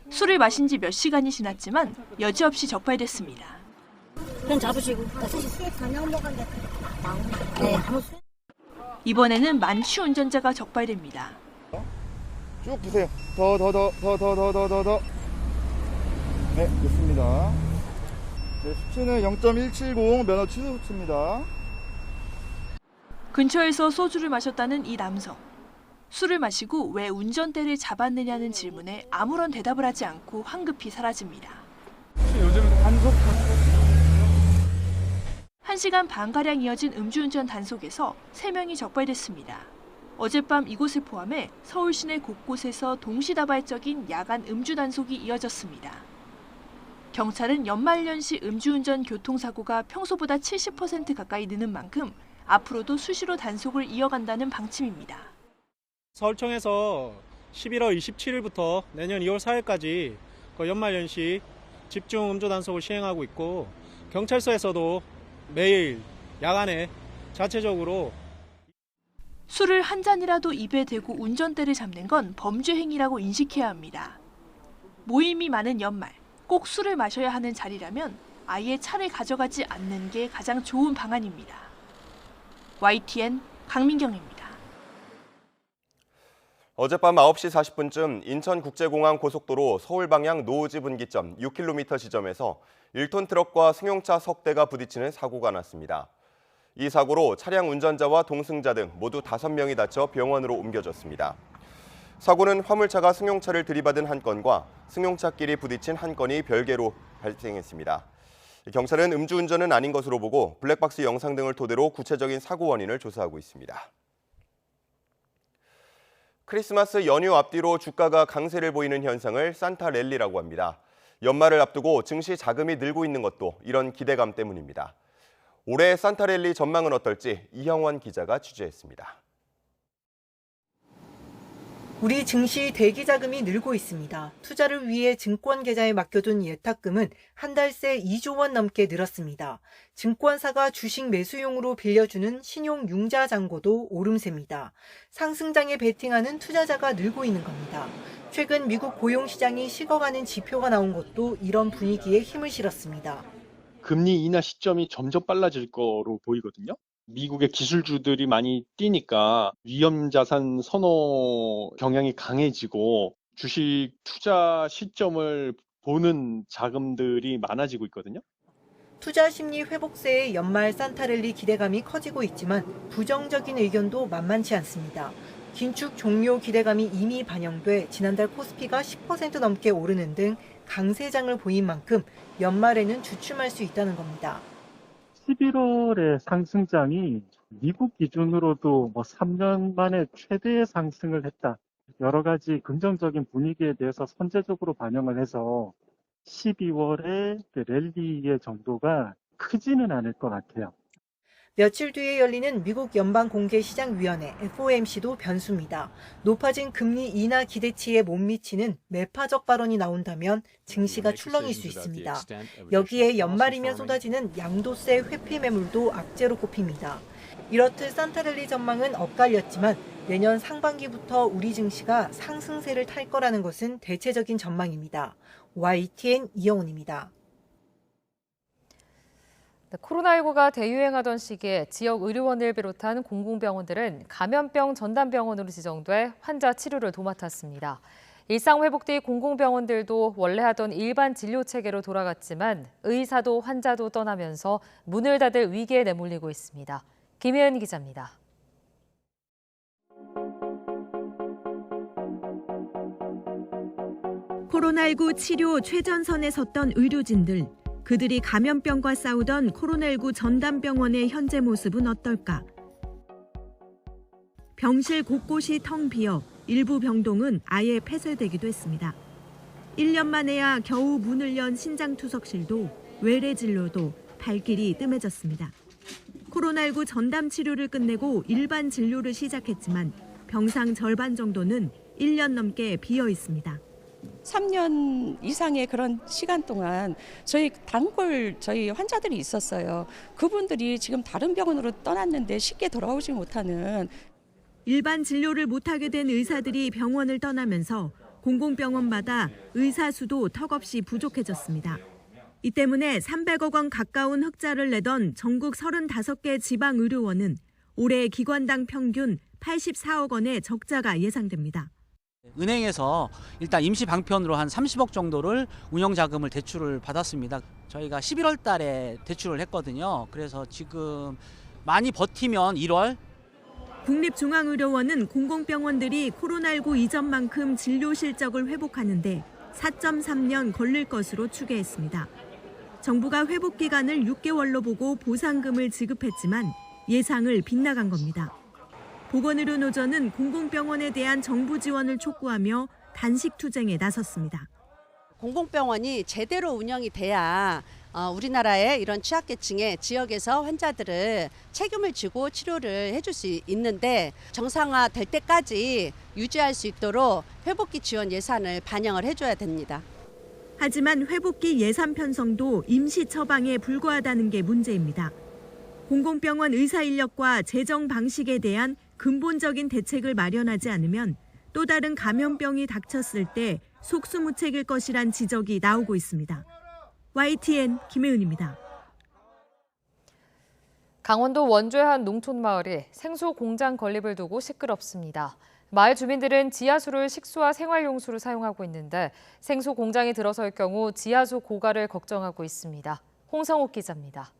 술을 마신 지 몇 시간이 지났지만 여지없이 적발됐습니다. 그냥 잡으시고 6시 저녁 먹었는데 그렇게 나오네요. 네, 아무 술. 이번에는 만취 운전자가 적발됩니다. 쭉 주세요. 더. 네, 됐습니다. 네, 수치는 0.170 면허 취소 수치입니다. 근처에서 소주를 마셨다는 이 남성. 술을 마시고 왜 운전대를 잡았느냐는 질문에 아무런 대답을 하지 않고 황급히 사라집니다. 요즘 단속 1시간 반가량 이어진 음주운전 단속에서 3명이 적발됐습니다. 어젯밤 이곳을 포함해 서울 시내 곳곳에서 동시다발적인 야간 음주 단속이 이어졌습니다. 경찰은 연말연시 음주운전 교통사고가 평소보다 70% 가까이 느는 만큼 앞으로도 수시로 단속을 이어간다는 방침입니다. 서울청에서 11월 27일부터 내년 2월 4일까지 연말연시 집중 음주 단속을 시행하고 있고 경찰서에서도 매일 야간에 자체적으로 술을 한 잔이라도 입에 대고 운전대를 잡는 건 범죄 행위라고 인식해야 합니다. 모임이 많은 연말, 꼭 술을 마셔야 하는 자리라면 아예 차를 가져가지 않는 게 가장 좋은 방안입니다. YTN 강민경입니다. 어젯밤 9시 40분쯤 인천국제공항 고속도로 서울 방향 노오지 분기점 6km 지점에서 1톤 트럭과 승용차 석 대가 부딪히는 사고가 났습니다. 이 사고로 차량 운전자와 동승자 등 모두 5명이 다쳐 병원으로 옮겨졌습니다. 사고는 화물차가 승용차를 들이받은 한 건과 승용차끼리 부딪힌 한 건이 별개로 발생했습니다. 경찰은 음주운전은 아닌 것으로 보고 블랙박스 영상 등을 토대로 구체적인 사고 원인을 조사하고 있습니다. 크리스마스 연휴 앞뒤로 주가가 강세를 보이는 현상을 산타 랠리라고 합니다. 연말을 앞두고 증시 자금이 늘고 있는 것도 이런 기대감 때문입니다. 올해 산타 랠리 전망은 어떨지 이형원 기자가 취재했습니다. 우리 증시 대기 자금이 늘고 있습니다. 투자를 위해 증권 계좌에 맡겨둔 예탁금은 한 달 새 2조 원 넘게 늘었습니다. 증권사가 주식 매수용으로 빌려주는 신용 융자 잔고도 오름세입니다. 상승장에 베팅하는 투자자가 늘고 있는 겁니다. 최근 미국 고용시장이 식어가는 지표가 나온 것도 이런 분위기에 힘을 실었습니다. 금리 인하 시점이 점점 빨라질 거로 보이거든요. 미국의 기술주들이 많이 뛰니까 위험자산 선호 경향이 강해지고 주식 투자 시점을 보는 자금들이 많아지고 있거든요. 투자 심리 회복세의 연말 산타랠리 기대감이 커지고 있지만 부정적인 의견도 만만치 않습니다. 긴축 종료 기대감이 이미 반영돼 지난달 코스피가 10% 넘게 오르는 등 강세장을 보인 만큼 연말에는 주춤할 수 있다는 겁니다. 11월의 상승장이 미국 기준으로도 3년 만에 최대의 상승을 했다. 여러 가지 긍정적인 분위기에 대해서 선제적으로 반영을 해서 12월의 랠리의 정도가 크지는 않을 것 같아요. 며칠 뒤에 열리는 미국 연방공개시장위원회 FOMC도 변수입니다. 높아진 금리 인하 기대치에 못 미치는 매파적 발언이 나온다면 증시가 출렁일 수 있습니다. 여기에 연말이면 쏟아지는 양도세 회피 매물도 악재로 꼽힙니다. 이렇듯 산타랠리 전망은 엇갈렸지만 내년 상반기부터 우리 증시가 상승세를 탈 거라는 것은 대체적인 전망입니다. YTN 이영훈입니다. 코로나19가 대유행하던 시기에 지역 의료원을 비롯한 공공병원들은 감염병 전담병원으로 지정돼 환자 치료를 도맡았습니다. 일상 회복 뒤 공공병원들도 원래 하던 일반 진료 체계로 돌아갔지만 의사도 환자도 떠나면서 문을 닫을 위기에 내몰리고 있습니다. 김혜은 기자입니다. 코로나19 치료 최전선에 섰던 의료진들. 그들이 감염병과 싸우던 코로나19 전담병원의 현재 모습은 어떨까? 병실 곳곳이 텅 비어 일부 병동은 아예 폐쇄되기도 했습니다. 1년 만에야 겨우 문을 연 신장투석실도 외래 진료도 발길이 뜸해졌습니다. 코로나19 전담 치료를 끝내고 일반 진료를 시작했지만 병상 절반 정도는 1년 넘게 비어 있습니다. 3년 이상의 그런 시간 동안 저희 단골 환자들이 있었어요. 그분들이 지금 다른 병원으로 떠났는데 쉽게 돌아오지 못하는. 일반 진료를 못하게 된 의사들이 병원을 떠나면서 공공병원마다 의사 수도 턱없이 부족해졌습니다. 이 때문에 300억 원 가까운 흑자를 내던 전국 35개 지방의료원은 올해 기관당 평균 84억 원의 적자가 예상됩니다. 은행에서 일단 임시 방편으로 한 30억 정도를 운영자금을 대출을 받았습니다. 저희가 11월 달에 대출을 했거든요. 그래서 지금 많이 버티면 1월. 국립중앙의료원은 공공병원들이 코로나19 이전만큼 진료 실적을 회복하는데 4.3년 걸릴 것으로 추계했습니다. 정부가 회복 기간을 6개월로 보고 보상금을 지급했지만 예상을 빗나간 겁니다. 보건의료노조는 공공병원에 대한 정부 지원을 촉구하며 단식 투쟁에 나섰습니다. 공공병원이 제대로 운영이 돼야 우리나라의 이런 취약계층의 지역에서 환자들을 책임을 지고 치료를 해줄 수 있는데 정상화될 때까지 유지할 수 있도록 회복기 지원 예산을 반영을 해줘야 됩니다. 하지만 회복기 예산 편성도 임시 처방에 불과하다는 게 문제입니다. 공공병원 의사 인력과 재정 방식에 대한 근본적인 대책을 마련하지 않으면 또 다른 감염병이 닥쳤을 때 속수무책일 것이란 지적이 나오고 있습니다. YTN 김혜은입니다. 강원도 원주의 한 농촌 마을이 생수 공장 건립을 두고 시끄럽습니다. 마을 주민들은 지하수를 식수와 생활용수로 사용하고 있는데 생수 공장이 들어설 경우 지하수 고갈을 걱정하고 있습니다. 홍성욱 기자입니다.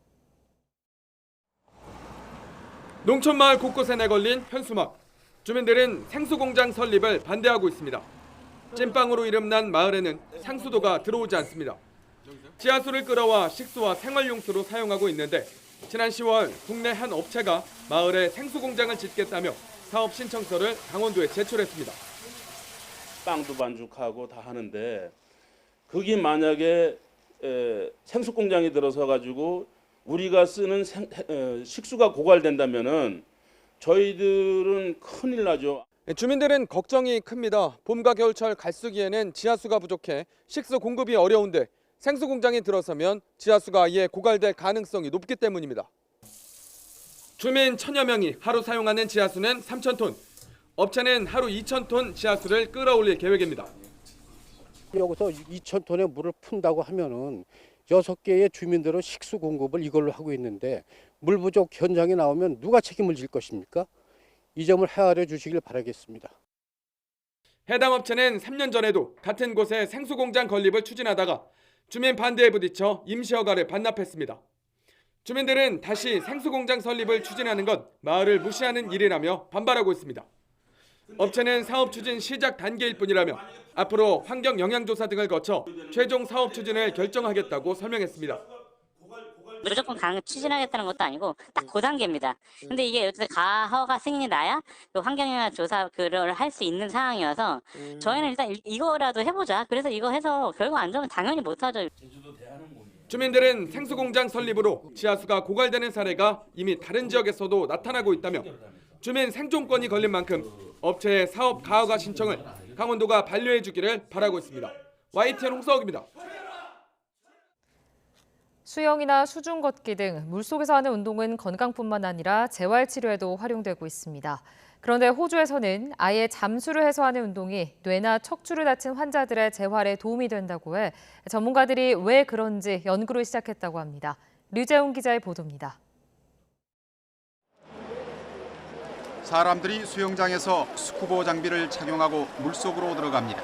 농촌 마을 곳곳에 내걸린 현수막. 주민들은 생수 공장 설립을 반대하고 있습니다. 찐빵으로 이름난 마을에는 상수도가 들어오지 않습니다. 지하수를 끌어와 식수와 생활용수로 사용하고 있는데 지난 10월 국내 한 업체가 마을에 생수 공장을 짓겠다며 사업 신청서를 강원도에 제출했습니다. 빵도 반죽하고 다 하는데 거기 만약에 생수 공장이 들어서 가지고 우리가 쓰는 식수가 고갈된다면은 저희들은 큰일 나죠. 주민들은 걱정이 큽니다. 봄과 겨울철 갈수기에는 지하수가 부족해 식수 공급이 어려운데 생수 공장이 들어서면 지하수가 아예 고갈될 가능성이 높기 때문입니다. 주민 1000여 명이 하루 사용하는 지하수는 3000톤. 업체는 하루 2000톤 지하수를 끌어올릴 계획입니다. 여기서 2000톤의 물을 푼다고 하면은 6개의 주민들은 식수 공급을 이걸로 하고 있는데 물 부족 현장이 나오면 누가 책임을 질 것입니까? 이 점을 헤아려 주시길 바라겠습니다. 해당 업체는 3년 전에도 같은 곳에 생수 공장 건립을 추진하다가 주민 반대에 부딪혀 임시 허가를 반납했습니다. 주민들은 다시 생수 공장 설립을 추진하는 건 마을을 무시하는 일이라며 반발하고 있습니다. 업체는 사업 추진 시작 단계일 뿐이라며 앞으로 환경 영향조사 등을 거쳐 최종 사업 추진을 결정하겠다고 설명했습니다. 무조건 추진하겠다는 것도 아니고 딱 그 단계입니다. 근데 이게 어쨌든 가허가 승인이 나야 그 환경영향 조사를 할 수 있는 상황이어서 저희는 일단 이거라도 해보자. 그래서 이거 해서 결과 안 좋으면 당연히 못하죠. 주민들은 생수 공장 설립으로 지하수가 고갈되는 사례가 이미 다른 지역에서도 나타나고 있다며 주민 생존권이 걸린 만큼 업체의 사업 가허가 신청을 강원도가 반려해 주기를 바라고 있습니다. YTN 홍서욱입니다. 수영이나 수중 걷기 등 물속에서 하는 운동은 건강뿐만 아니라 재활치료에도 활용되고 있습니다. 그런데 호주에서는 아예 잠수를 해서 하는 운동이 뇌나 척추를 다친 환자들의 재활에 도움이 된다고 해 전문가들이 왜 그런지 연구를 시작했다고 합니다. 류재훈 기자의 보도입니다. 사람들이 수영장에서 스쿠버 장비를 착용하고 물속으로 들어갑니다.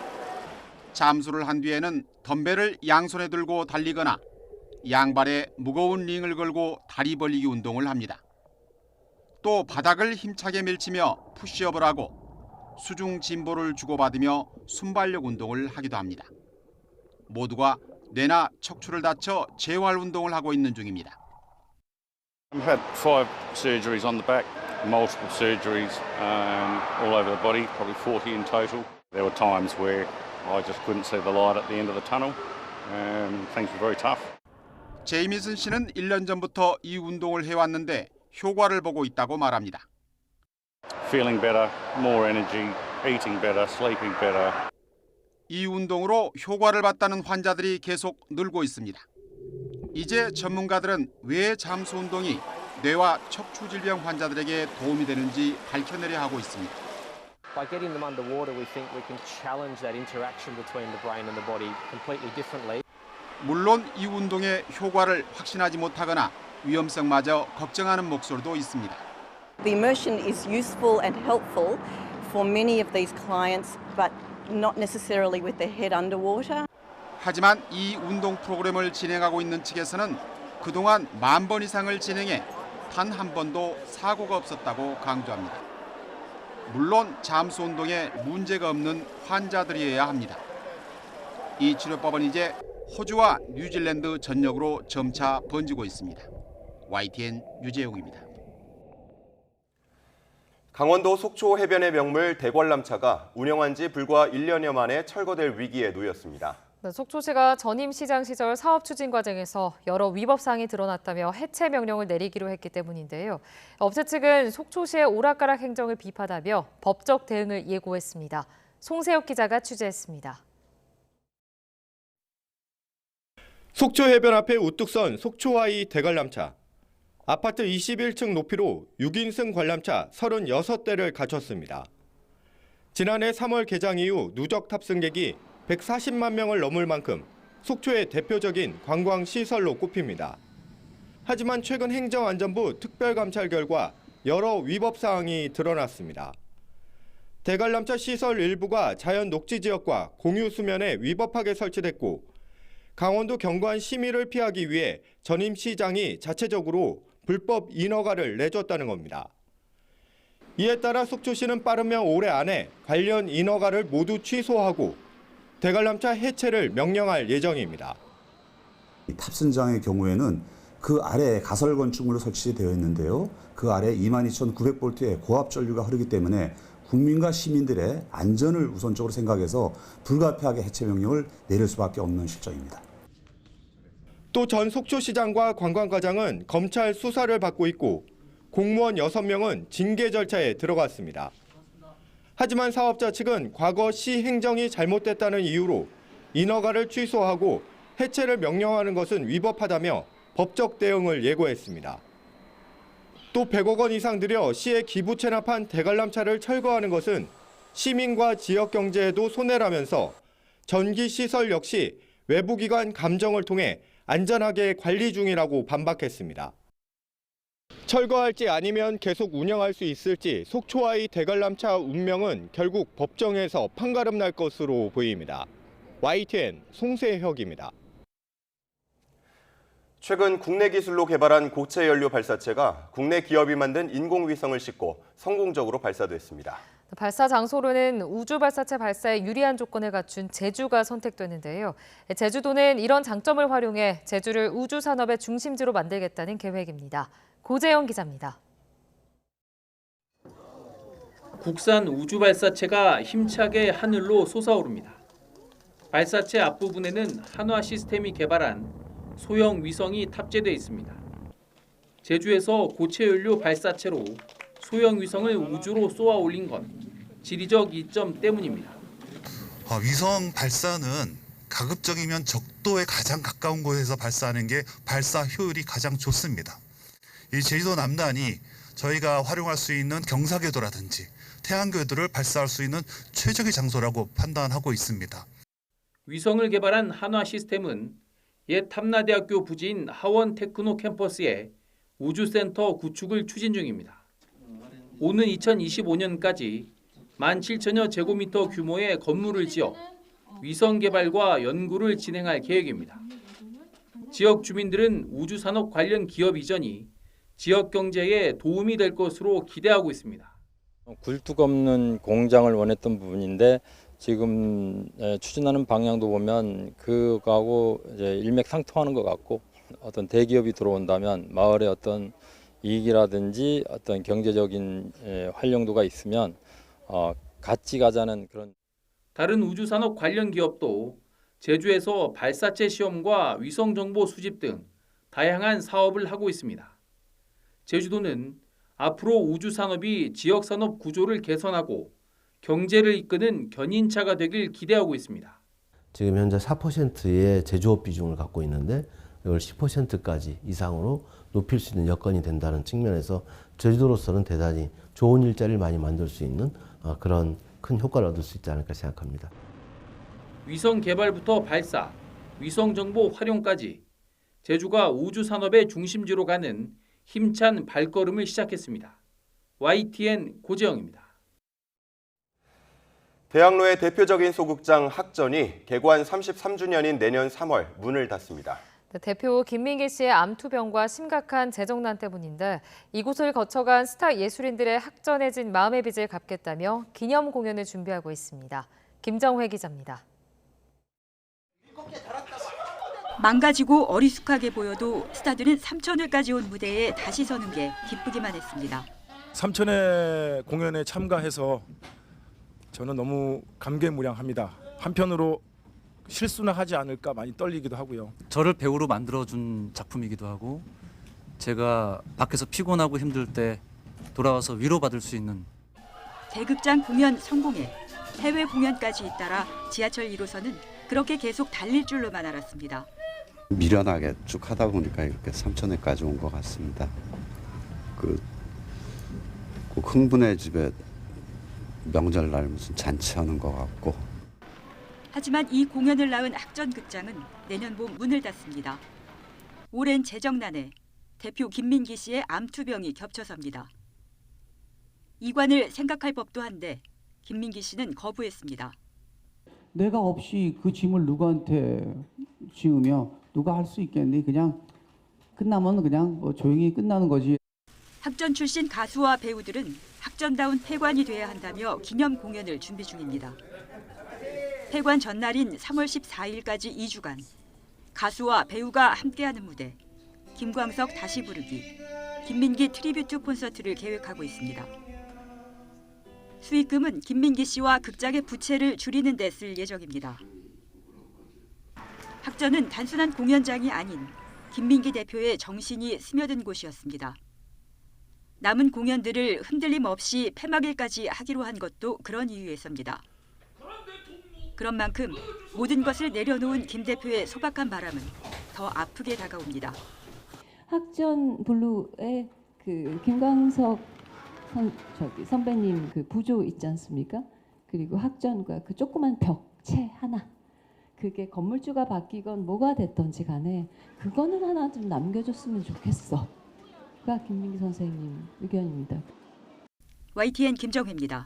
잠수를 한 뒤에는 덤벨을 양손에 들고 달리거나 양발에 무거운 링을 걸고 다리 벌리기 운동을 합니다. 또 바닥을 힘차게 밀치며 푸시업을 하고 수중 진보를 주고받으며 순발력 운동을 하기도 합니다. 모두가 뇌나 척추를 다쳐 재활 운동을 하고 있는 중입니다. I've had 5 surgeries on the back, multiple surgeries all over the body, probably 40 in total. There were times where I just couldn't see the light at the end of the tunnel. Things were very tough. 제이미슨 씨는 1년 전부터 이 운동을 해왔는데 효과를 보고 있다고 말합니다. Feeling better, more energy, eating better, sleeping better. 이 운동으로 효과를 봤다는 환자들이 계속 늘고 있습니다. 이제 전문가들은 왜 잠수 운동이 뇌와 척추 질병 환자들에게 도움이 되는지 밝혀내려 하고 있습니다. By getting them underwater, we think we can challenge that interaction between the brain and the body completely differently. 물론 이 운동의 효과를 확신하지 못하거나 위험성마저 걱정하는 목소리도 있습니다. The immersion is useful and helpful for many of these clients, but not necessarily with their head underwater. 하지만 이 운동 프로그램을 진행하고 있는 측에서는 그동안 10,000번 이상을 진행해 단 한 번도 사고가 없었다고 강조합니다. 물론 잠수 운동에 문제가 없는 환자들이어야 합니다. 이 치료법은 이제 호주와 뉴질랜드 전역으로 점차 번지고 있습니다. YTN 유재용입니다. 강원도 속초 해변의 명물 대관람차가 운영한 지 불과 1년여 만에 철거될 위기에 놓였습니다. 속초시가 전임 시장 시절 사업 추진 과정에서 여러 위법 사항이 드러났다며 해체 명령을 내리기로 했기 때문인데요. 업체 측은 속초시의 오락가락 행정을 비판하며 법적 대응을 예고했습니다. 송세욱 기자가 취재했습니다. 속초 해변 앞에 우뚝 선 속초와이 대관람차. 아파트 21층 높이로 6인승 관람차 36대를 갖췄습니다. 지난해 3월 개장 이후 누적 탑승객이 140만 명을 넘을 만큼 속초의 대표적인 관광시설로 꼽힙니다. 하지만 최근 행정안전부 특별감찰 결과 여러 위법 사항이 드러났습니다. 대관람차 시설 일부가 자연 녹지 지역과 공유 수면에 위법하게 설치됐고 강원도 경관 심의를 피하기 위해 전임시장이 자체적으로 불법 인허가를 내줬다는 겁니다. 이에 따라 속초시는 빠르면 올해 안에 관련 인허가를 모두 취소하고 대관람차 해체를 명령할 예정입니다. 탑승장의 경우에는 그 아래에 가설 건축물로 설치되어 있는데요. 그 아래 22,900볼트의 고압 전류가 흐르기 때문에 국민과 시민들의 안전을 우선적으로 생각해서 불가피하게 해체 명령을 내릴 수밖에 없는 실정입니다. 또 전 속초시장과 관광과장은 검찰 수사를 받고 있고 공무원 6명은 징계 절차에 들어갔습니다. 하지만 사업자 측은 과거 시 행정이 잘못됐다는 이유로 인허가를 취소하고 해체를 명령하는 것은 위법하다며 법적 대응을 예고했습니다. 또 100억 원 이상 들여 시에 기부 체납한 대관람차를 철거하는 것은 시민과 지역 경제에도 손해라면서 전기시설 역시 외부기관 감정을 통해 안전하게 관리 중이라고 반박했습니다. 철거할지 아니면 계속 운영할 수 있을지 속초와의 대관람차 운명은 결국 법정에서 판가름 날 것으로 보입니다. YTN 송세혁입니다. 최근 국내 기술로 개발한 고체 연료 발사체가 국내 기업이 만든 인공위성을 싣고 성공적으로 발사됐습니다. 발사 장소로는 우주 발사체 발사에 유리한 조건을 갖춘 제주가 선택됐는데요. 제주도는 이런 장점을 활용해 제주를 우주 산업의 중심지로 만들겠다는 계획입니다. 고재영 기자입니다. 국산 우주 발사체가 힘차게 하늘로 솟아오릅니다. 발사체 앞부분에는 한화 시스템이 개발한 소형 위성이 탑재돼 있습니다. 제주에서 고체 연료 발사체로 소형 위성을 우주로 쏘아 올린 건 지리적 이점 때문입니다. 위성 발사는 가급적이면 적도에 가장 가까운 곳에서 발사하는 게 발사 효율이 가장 좋습니다. 이 제주도 남단이 저희가 활용할 수 있는 경사궤도라든지 태양궤도를 발사할 수 있는 최적의 장소라고 판단하고 있습니다. 위성을 개발한 한화 시스템은 옛 탐나대학교 부지인 하원 테크노 캠퍼스에 우주센터 구축을 추진 중입니다. 오는 2025년까지 17,000여 제곱미터 규모의 건물을 지어 위성 개발과 연구를 진행할 계획입니다. 지역 주민들은 우주산업 관련 기업 이전이 지역 경제에 도움이 될 것으로 기대하고 있습니다. 굴뚝 없는 공장을 원했던 부분인데 지금 추진하는 방향도 보면 그거하고 이제 일맥상통하는 것 같고 어떤 대기업이 들어온다면 마을의 어떤 이익이라든지 어떤 경제적인 활용도가 있으면 같이 가자는 그런. 다른 우주산업 관련 기업도 제주에서 발사체 시험과 위성 정보 수집 등 다양한 사업을 하고 있습니다. 제주도는 앞으로 우주산업이 지역산업 구조를 개선하고 경제를 이끄는 견인차가 되길 기대하고 있습니다. 지금 현재 4%의 제조업 비중을 갖고 있는데 이걸 10%까지 이상으로 높일 수 있는 여건이 된다는 측면에서 제주도로서는 대단히 좋은 일자리를 많이 만들 수 있는 그런 큰 효과를 얻을 수 있지 않을까 생각합니다. 위성 개발부터 발사, 위성 정보 활용까지 제주가 우주 산업의 중심지로 가는 힘찬 발걸음을 시작했습니다. YTN 고재영입니다. 대학로의 대표적인 소극장 학전이 개관 33주년인 내년 3월 문을 닫습니다. 대표 김민기 씨의 암투병과 심각한 재정난 때문인데 이곳을 거쳐간 스타 예술인들의 학전해진 마음의 빚을 갚겠다며 기념 공연을 준비하고 있습니다. 김정회 기자입니다. 망가지고 어리숙하게 보여도 스타들은 삼천회까지 온 무대에 다시 서는 게 기쁘기만 했습니다. 삼천회 공연에 참가해서 저는 너무 감개무량합니다. 한편으로 실수나 하지 않을까 많이 떨리기도 하고요. 저를 배우로 만들어준 작품이기도 하고 제가 밖에서 피곤하고 힘들 때 돌아와서 위로받을 수 있는. 대극장 공연 성공에 해외 공연까지 잇따라 지하철 1호선은 그렇게 계속 달릴 줄로만 알았습니다. 미련하게 쭉 하다 보니까 이렇게 3,000회까지 온 것 같습니다. 꼭 흥분의 집에 명절날 무슨 잔치하는 것 같고. 하지만 이 공연을 낳은 학전극장은 내년 봄 문을 닫습니다. 오랜 재정난에 대표 김민기 씨의 암투병이 겹쳐섭니다. 이관을 생각할 법도 한데 김민기 씨는 거부했습니다. 내가 없이 그 짐을 누구한테 지으며 누가 할 수 있겠니? 그냥 끝나면 그냥 조용히 끝나는 거지. 학전 출신 가수와 배우들은 학전다운 폐관이 돼야 한다며 기념 공연을 준비 중입니다. 폐관 전날인 3월 14일까지 2주간 가수와 배우가 함께하는 무대, 김광석 다시 부르기, 김민기 트리뷰트 콘서트를 계획하고 있습니다. 수익금은 김민기 씨와 극장의 부채를 줄이는 데 쓸 예정입니다. 학전은 단순한 공연장이 아닌 김민기 대표의 정신이 스며든 곳이었습니다. 남은 공연들을 흔들림 없이 폐막일까지 하기로 한 것도 그런 이유에서입니다. 그런 만큼 모든 것을 내려놓은 김 대표의 소박한 바람은 더 아프게 다가옵니다. 학전 블루의 그 김광석 선배님 그 부조 있지 않습니까? 그리고 학전과 그 조그만 벽체 하나, 그게 건물주가 바뀌건 뭐가 됐던지 간에 그거는 하나 좀 남겨줬으면 좋겠어. 가 김민기 선생님 의견입니다. YTN 김정혜입니다.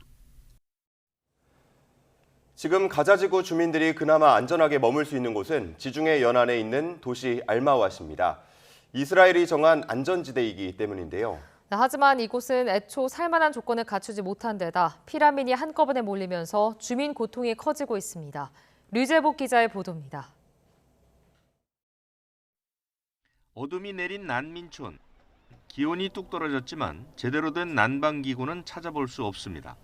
지금 가자지구 주민들이 그나마 안전하게 머물 수 있는 곳은 지중해 연안에 있는 도시 알마와시입니다. 이스라엘이 정한 안전지대이기 때문인데요. 하지만 이곳은 애초 살만한 조건을 갖추지 못한 데다 피난민이 한꺼번에 몰리면서 주민 고통이 커지고 있습니다. 류재복 기자의 보도입니다. 어둠이 내린 난민촌. 기온이 뚝 떨어졌지만 제대로 된 난방기구는 찾아볼 수 없습니다.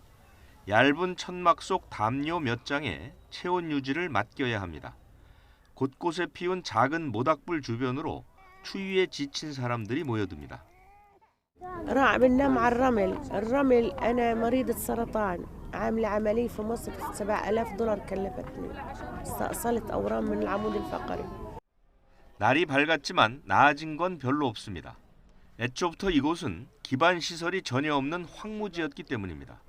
얇은 천막 속 담요 몇 장에 체온 유지를 맡겨야 합니다. 곳곳에 피운 작은 모닥불 주변으로 추위에 지친 사람들이 모여듭니다. راح بننام على الرمل أنا مريضة سرطان عاملة عملية في مصر $7,000 كلفتني استأصلت أورام من العمود الفقري. 날이 밝았지만 나아진 건 별로 없습니다. 애초부터 이곳은 기반 시설이 전혀 없는 황무지였기 때문입니다.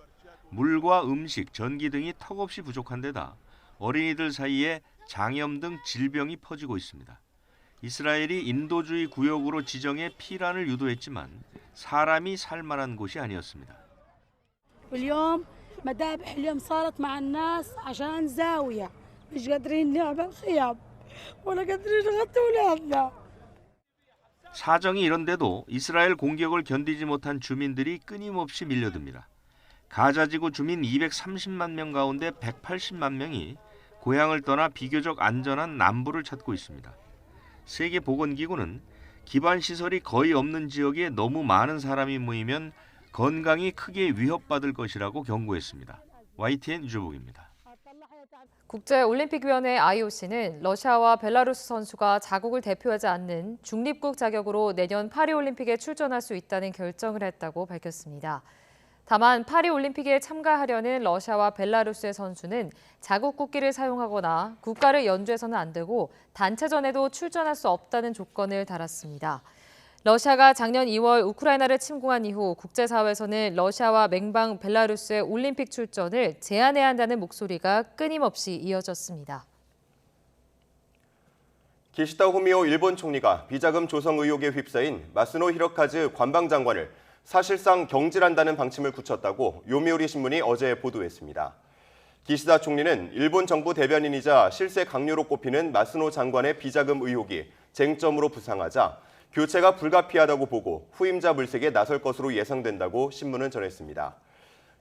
물과 음식, 전기 등이 턱없이 부족한 데다 어린이들 사이에 장염 등 질병이 퍼지고 있습니다. 이스라엘이 인도주의 구역으로 지정해 피란을 유도했지만 사람이 살만한 곳이 아니었습니다. واليوم مذابح اليوم صارت مع الناس عشان زاوية مش قادرين نعمل خيام ولا قادرين نغطي أولادنا. 사정이 이런데도 이스라엘 공격을 견디지 못한 주민들이 끊임없이 밀려듭니다. 가자지구 주민 230만 명 가운데 180만 명이 고향을 떠나 비교적 안전한 남부를 찾고 있습니다. 세계보건기구는 기반 시설이 거의 없는 지역에 너무 많은 사람이 모이면 건강이 크게 위협받을 것이라고 경고했습니다. YTN 유재복입니다. 국제올림픽위원회 IOC는 러시아와 벨라루스 선수가 자국을 대표하지 않는 중립국 자격으로 내년 파리올림픽에 출전할 수 있다는 결정을 했다고 밝혔습니다. 다만 파리올림픽에 참가하려는 러시아와 벨라루스의 선수는 자국 국기를 사용하거나 국가를 연주해서는 안 되고 단체전에도 출전할 수 없다는 조건을 달았습니다. 러시아가 작년 2월 우크라이나를 침공한 이후 국제사회에서는 러시아와 맹방 벨라루스의 올림픽 출전을 제한해야 한다는 목소리가 끊임없이 이어졌습니다. 기시다 후미오 일본 총리가 비자금 조성 의혹에 휩싸인 마스노 히로카즈 관방장관을 사실상 경질한다는 방침을 굳혔다고 요미우리 신문이 어제 보도했습니다. 기시다 총리는 일본 정부 대변인이자 실세 강요로 꼽히는 마스노 장관의 비자금 의혹이 쟁점으로 부상하자 교체가 불가피하다고 보고 후임자 물색에 나설 것으로 예상된다고 신문은 전했습니다.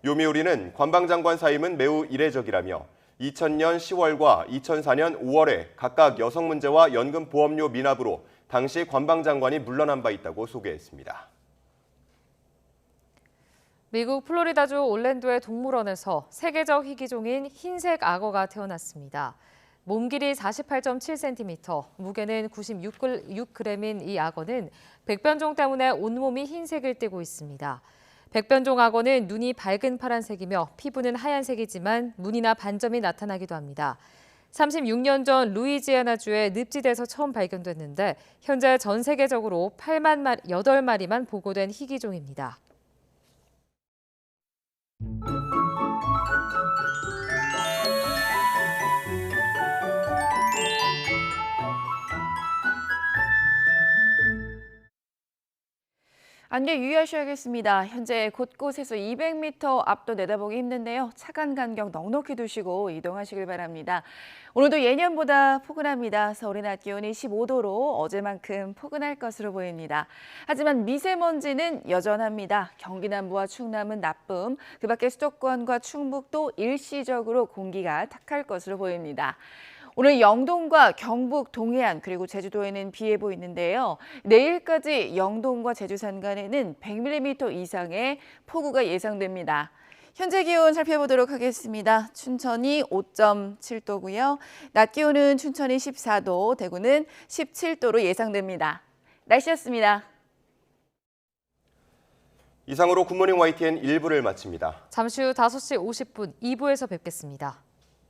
요미우리는 관방장관 사임은 매우 이례적이라며 2000년 10월과 2004년 5월에 각각 여성 문제와 연금 보험료 미납으로 당시 관방장관이 물러난 바 있다고 소개했습니다. 미국 플로리다주 올랜도의 동물원에서 세계적 희귀종인 흰색 악어가 태어났습니다. 몸 길이 48.7cm, 무게는 96g인 이 악어는 백변종 때문에 온몸이 흰색을 띠고 있습니다. 백변종 악어는 눈이 밝은 파란색이며 피부는 하얀색이지만 무늬나 반점이 나타나기도 합니다. 36년 전 루이지애나주의 늪지대에서 처음 발견됐는데 현재 전 세계적으로 8마리만 보고된 희귀종입니다. 안개 유의하셔야겠습니다. 현재 곳곳에서 200m 앞도 내다보기 힘든데요. 차간 간격 넉넉히 두시고 이동하시길 바랍니다. 오늘도 예년보다 포근합니다. 서울의 낮 기온이 15도로 어제만큼 포근할 것으로 보입니다. 하지만 미세먼지는 여전합니다. 경기 남부와 충남은 나쁨, 그 밖에 수도권과 충북도 일시적으로 공기가 탁할 것으로 보입니다. 오늘 영동과 경북 동해안 그리고 제주도에는 비 예보 있는데요. 내일까지 영동과 제주 산간에는 100mm 이상의 폭우가 예상됩니다. 현재 기온 살펴보도록 하겠습니다. 춘천이 5.7도고요. 낮 기온은 춘천이 14도, 대구는 17도로 예상됩니다. 날씨였습니다. 이상으로 굿모닝 YTN 1부를 마칩니다. 잠시 후 5시 50분 2부에서 뵙겠습니다.